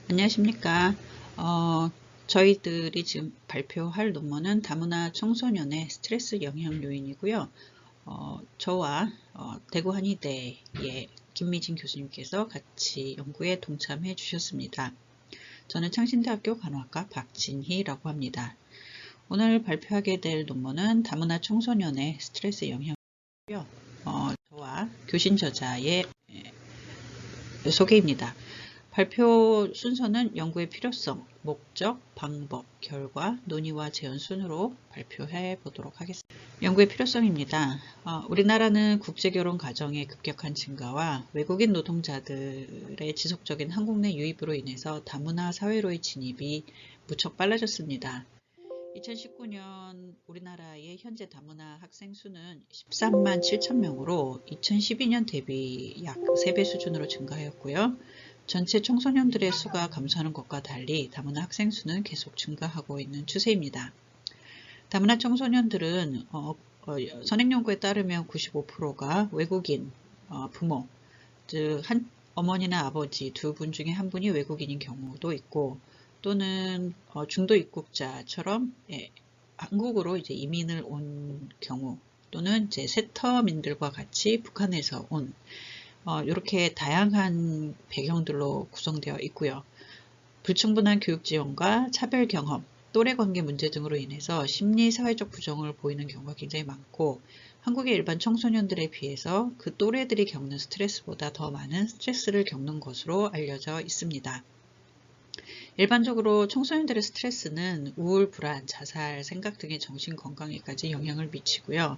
안녕하십니까. 저희들이 지금 발표할 논문은 다문화 청소년의 스트레스 영향 요인이고요. 저와 대구 한의대의 김미진 교수님께서 같이 연구에 동참해 주셨습니다. 저는 창신대학교 간호학과 박진희라고 합니다. 오늘 발표하게 될 논문은 다문화 청소년의 스트레스 영향이고요. 저와 교신 저자의 소개입니다. 발표 순서는 연구의 필요성, 목적, 방법, 결과, 논의와 재현 순으로 발표해 보도록 하겠습니다. 연구의 필요성입니다. 우리나라는 국제결혼 가정의 급격한 증가와 외국인 노동자들의 지속적인 한국 내 유입으로 인해서 다문화 사회로의 진입이 무척 빨라졌습니다. 2019년 우리나라의 현재 다문화 학생 수는 13만 7천 명으로 2012년 대비 약 3배 수준으로 증가하였고요. 전체 청소년들의 수가 감소하는 것과 달리 다문화 학생 수는 계속 증가하고 있는 추세입니다. 다문화 청소년들은 선행연구에 따르면 95%가 외국인 부모, 즉 어머니나 아버지 두 분 중에 한 분이 외국인인 경우도 있고, 또는 중도 입국자처럼 한국으로 이제 이민을 온 경우, 또는 이제 세터민들과 같이 북한에서 온 이렇게 다양한 배경들로 구성되어 있고요. 불충분한 교육 지원과 차별 경험, 또래 관계 문제 등으로 인해서 심리 사회적 부정을 보이는 경우가 굉장히 많고, 한국의 일반 청소년들에 비해서 그 또래들이 겪는 스트레스보다 더 많은 스트레스를 겪는 것으로 알려져 있습니다. 일반적으로 청소년들의 스트레스는 우울, 불안, 자살, 생각 등의 정신 건강에까지 영향을 미치고요.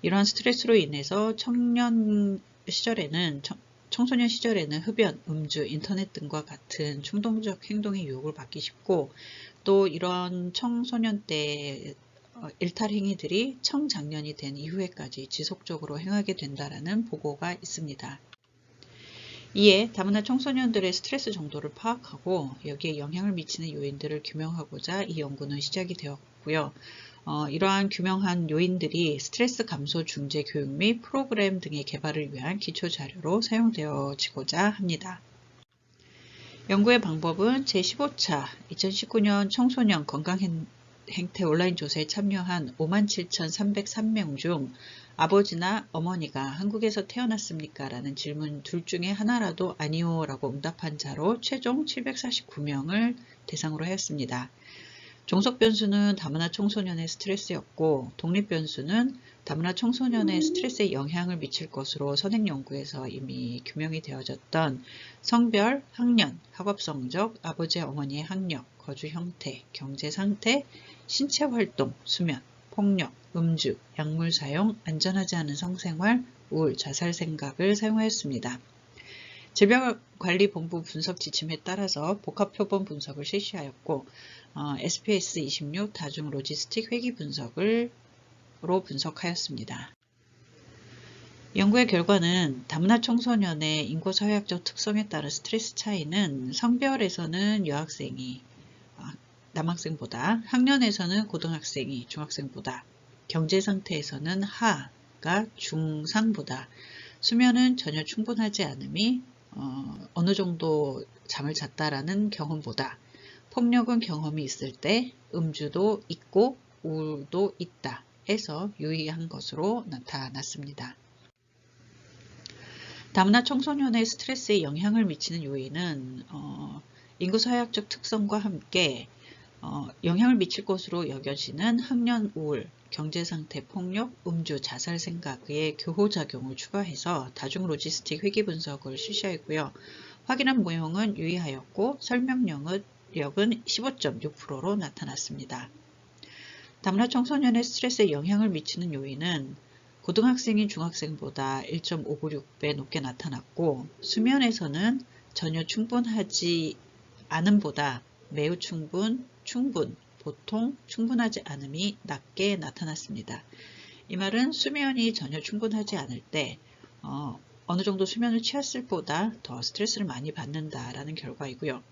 이러한 스트레스로 인해서 청소년 시절에는 흡연, 음주, 인터넷 등과 같은 충동적 행동의 유혹을 받기 쉽고, 또 이런 청소년 때 일탈 행위들이 청장년이 된 이후에까지 지속적으로 행하게 된다는 보고가 있습니다. 이에 다문화 청소년들의 스트레스 정도를 파악하고 여기에 영향을 미치는 요인들을 규명하고자 이 연구는 시작이 되었고요. 이러한 규명한 요인들이 스트레스 감소 중재 교육 및 프로그램 등의 개발을 위한 기초 자료로 사용되어지고자 합니다. 연구의 방법은 제15차 2019년 청소년 건강행태 온라인 조사에 참여한 57,303명 중 아버지나 어머니가 한국에서 태어났습니까? 라는 질문 둘 중에 하나라도 아니요 라고 응답한 자로 최종 749명을 대상으로 하였습니다. 종속 변수는 다문화 청소년의 스트레스였고, 독립 변수는 다문화 청소년의 스트레스에 영향을 미칠 것으로 선행 연구에서 이미 규명이 되어졌던 성별, 학년, 학업 성적, 아버지 어머니의 학력, 거주 형태, 경제 상태, 신체 활동, 수면, 폭력, 음주, 약물 사용, 안전하지 않은 성생활, 우울, 자살 생각을 사용하였습니다. 질병관리본부 분석 지침에 따라서 복합표본 분석을 실시하였고, SPS26 다중 로지스틱 회귀 분석으로 분석하였습니다. 연구의 결과는 다문화 청소년의 인구사회학적 특성에 따른 스트레스 차이는 성별에서는 여학생이 남학생보다, 학년에서는 고등학생이 중학생보다, 경제 상태에서는 하가 중상보다, 수면은 전혀 충분하지 않음이 어느 정도 잠을 잤다라는 경험보다, 폭력은 경험이 있을 때 음주도 있고 우울도 있다 해서 유의한 것으로 나타났습니다. 다문화 청소년의 스트레스에 영향을 미치는 요인은 인구사회학적 특성과 함께 영향을 미칠 것으로 여겨지는 학년 우울, 경제상태 폭력, 음주, 자살 생각의 교호작용을 추가해서 다중 로지스틱 회귀 분석을 실시하였고요. 확인한 모형은 유의하였고 설명력은 15.6%로 나타났습니다. 다문화 청소년의 스트레스에 영향을 미치는 요인은 고등학생이 중학생보다 1.596배 높게 나타났고, 수면에서는 전혀 충분하지 않음보다 매우 충분, 보통, 충분하지 않음이 낮게 나타났습니다. 이 말은 수면이 전혀 충분하지 않을 때 어느 정도 수면을 취했을 보다 더 스트레스를 많이 받는다라는 결과이고요.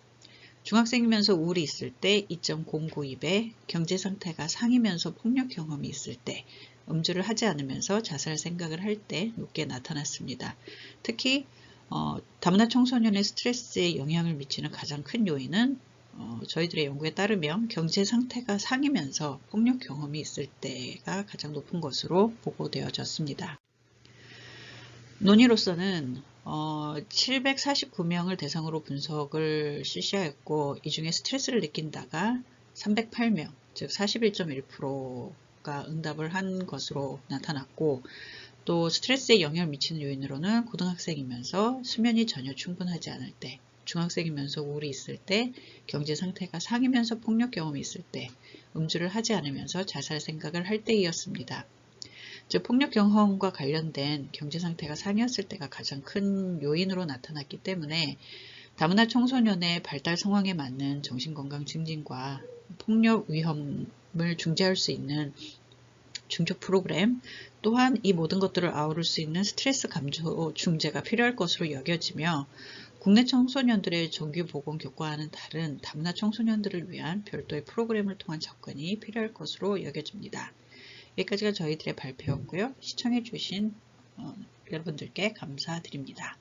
중학생이면서 우울이 있을 때 2.092배, 경제 상태가 상이면서 폭력 경험이 있을 때, 음주를 하지 않으면서 자살 생각을 할 때 높게 나타났습니다. 특히 다문화 청소년의 스트레스에 영향을 미치는 가장 큰 요인은 저희들의 연구에 따르면 경제 상태가 상이면서 폭력 경험이 있을 때가 가장 높은 것으로 보고되어졌습니다. 논의로서는 749명을 대상으로 분석을 실시하였고 이 중에 스트레스를 느낀다가 308명, 즉 41.1%가 응답을 한 것으로 나타났고 또 스트레스에 영향을 미치는 요인으로는 고등학생이면서 수면이 전혀 충분하지 않을 때, 중학생이면서 우울이 있을 때, 경제 상태가 상이면서 폭력 경험이 있을 때, 음주를 하지 않으면서 자살 생각을 할 때이었습니다. 즉 폭력 경험과 관련된 경제 상태가 상이었을 때가 가장 큰 요인으로 나타났기 때문에 다문화 청소년의 발달 상황에 맞는 정신건강 증진과 폭력 위험을 중재할 수 있는 중조 프로그램, 또한 이 모든 것들을 아우를 수 있는 스트레스 감소 중재가 필요할 것으로 여겨지며 국내 청소년들의 정규 보건 교과와는 다른 다문화 청소년들을 위한 별도의 프로그램을 통한 접근이 필요할 것으로 여겨집니다. 여기까지가 저희들의 발표였고요. 시청해주신 여러분들께 감사드립니다.